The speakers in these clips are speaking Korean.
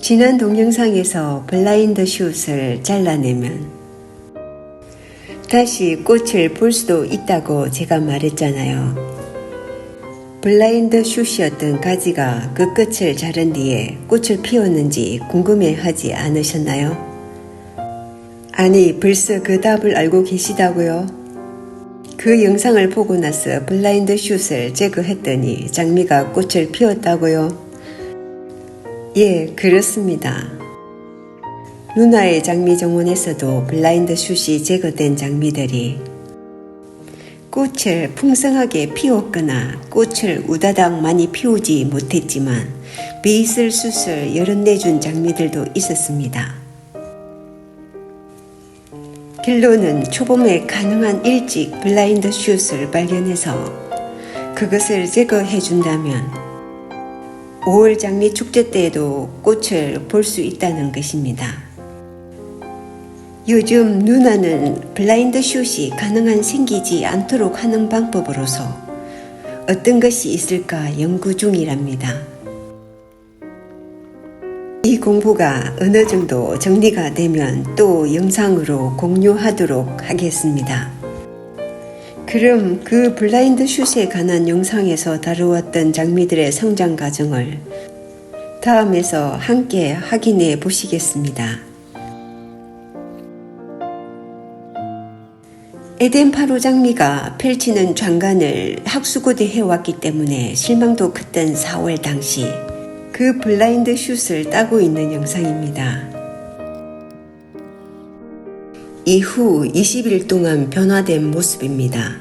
지난 동영상에서 블라인드 슛을 잘라내면 다시 꽃을 볼 수도 있다고 제가 말했잖아요. 블라인드 슛이었던 가지가 그 끝을 자른 뒤에 꽃을 피웠는지 궁금해하지 않으셨나요? 아니, 벌써 그 답을 알고 계시다고요? 그 영상을 보고 나서 블라인드 슛을 제거했더니 장미가 꽃을 피웠다고요? 예, 그렇습니다. 누나의 장미 정원에서도 블라인드 슛이 제거된 장미들이 꽃을 풍성하게 피웠거나 꽃을 우다닥 많이 피우지 못했지만 베이슬 슛을 열어내준 장미들도 있었습니다. 결론은 초봄에 가능한 일찍 블라인드 슛을 발견해서 그것을 제거해준다면 5월 장미 축제 때에도 꽃을 볼 수 있다는 것입니다. 요즘 누나는 블라인드 슛이 가능한 생기지 않도록 하는 방법으로서 어떤 것이 있을까 연구 중이랍니다. 이 공부가 어느 정도 정리가 되면 또 영상으로 공유하도록 하겠습니다. 그럼 그 블라인드 슛에 관한 영상에서 다루었던 장미들의 성장 과정을 다음에서 함께 확인해 보시겠습니다. 에덴 파로 장미가 펼치는 장관을 학수고대 해왔기 때문에 실망도 컸던 4월 당시 그 블라인드 슛을 따고 있는 영상입니다. 이후 20일 동안 변화된 모습입니다.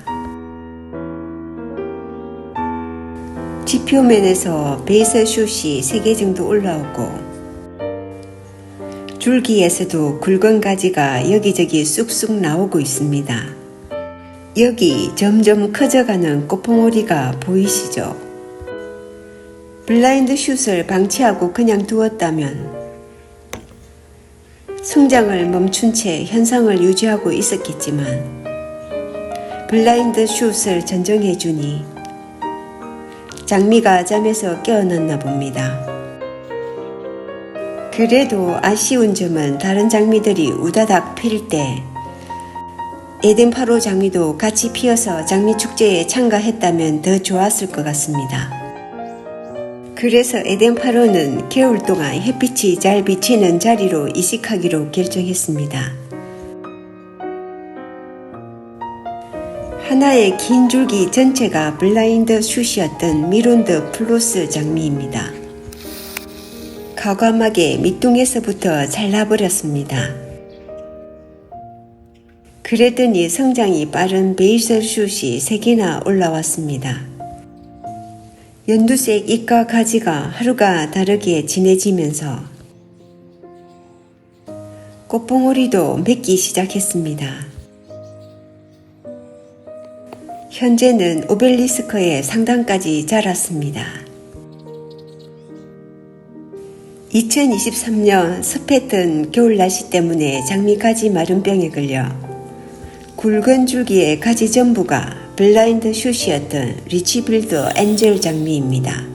지표면에서 베이슬 슛이 3개 정도 올라오고 줄기에서도 굵은 가지가 여기저기 쑥쑥 나오고 있습니다. 여기 점점 커져가는 꽃봉오리가 보이시죠? 블라인드 슛을 방치하고 그냥 두었다면 성장을 멈춘 채 현상을 유지하고 있었겠지만 블라인드 슛을 전정해주니 장미가 잠에서 깨어났나 봅니다. 그래도 아쉬운 점은 다른 장미들이 우다닥 필 때 에덴 파로 장미도 같이 피어서 장미 축제에 참가했다면 더 좋았을 것 같습니다. 그래서 에덴 파로는 겨울 동안 햇빛이 잘 비치는 자리로 이식하기로 결정했습니다. 하나의 긴 줄기 전체가 블라인드 슛이었던 미론드 플로스 장미입니다. 과감하게 밑둥에서부터 잘라버렸습니다. 그랬더니 성장이 빠른 베이슬 슛이 3개나 올라왔습니다. 연두색 잎과 가지가 하루가 다르게 진해지면서 꽃봉오리도 맺기 시작했습니다. 현재는 오벨리스크의 상단까지 자랐습니다. 2023년 습했던 겨울 날씨 때문에 장미가지 마른병에 걸려 굵은 줄기의 가지 전부가 블라인드 슛이었던 리치필드 엔젤 장미입니다.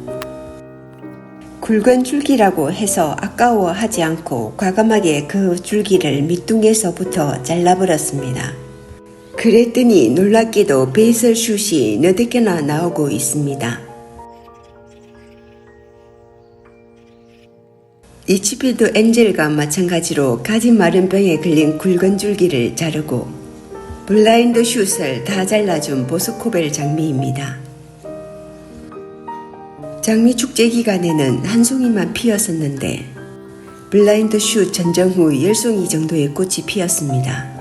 굵은 줄기라고 해서 아까워하지 않고 과감하게 그 줄기를 밑둥에서부터 잘라버렸습니다. 그랬더니 놀랍게도 베이슬 슛이 너댓 개나 나오고 있습니다. 리치필드 엔젤과 마찬가지로 가지 마른 병에 걸린 굵은 줄기를 자르고 블라인드 슛을 다 잘라준 보스코벨 장미입니다. 장미 축제 기간에는 한 송이만 피었었는데 블라인드 슛 전정 후 10송이 정도의 꽃이 피었습니다.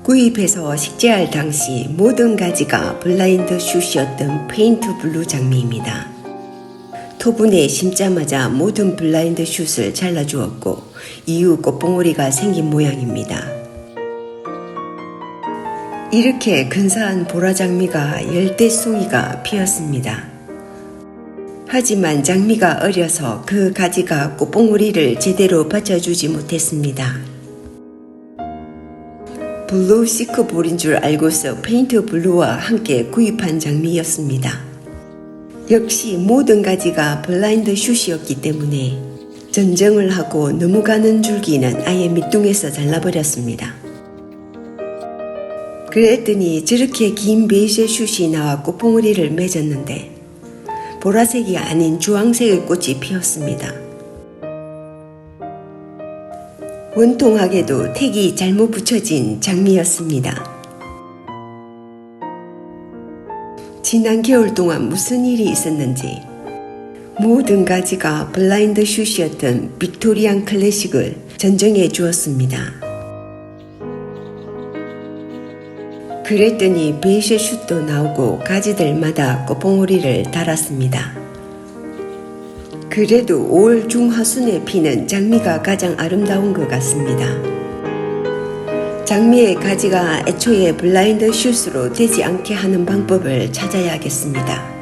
구입해서 식재할 당시 모든 가지가 블라인드 슛이었던 페인트 블루 장미입니다. 토분에 심자마자 모든 블라인드 슛을 잘라주었고 이후 꽃봉오리가 생긴 모양입니다. 이렇게 근사한 보라장미가 10대송이가 피었습니다. 하지만 장미가 어려서 그 가지가 꽃봉오리를 제대로 받쳐주지 못했습니다. 블루 시크볼인 줄 알고서 페인트 블루와 함께 구입한 장미였습니다. 역시 모든 가지가 블라인드 슛이었기 때문에 전정을 하고 넘어가는 줄기는 아예 밑둥에서 잘라버렸습니다. 그랬더니 저렇게 긴 베이지 슛이 나와 꽃봉오리를 맺었는데 보라색이 아닌 주황색의 꽃이 피었습니다. 원통하게도 택이 잘못 붙여진 장미였습니다. 지난 겨울 동안 무슨 일이 있었는지 모든 가지가 블라인드 슛이었던 빅토리안 클래식을 전정해 주었습니다. 그랬더니 베이지 슛도 나오고 가지들마다 꽃봉오리를 달았습니다. 그래도 5월 중하순에 피는 장미가 가장 아름다운 것 같습니다. 장미의 가지가 애초에 블라인드 슛으로 되지 않게 하는 방법을 찾아야겠습니다.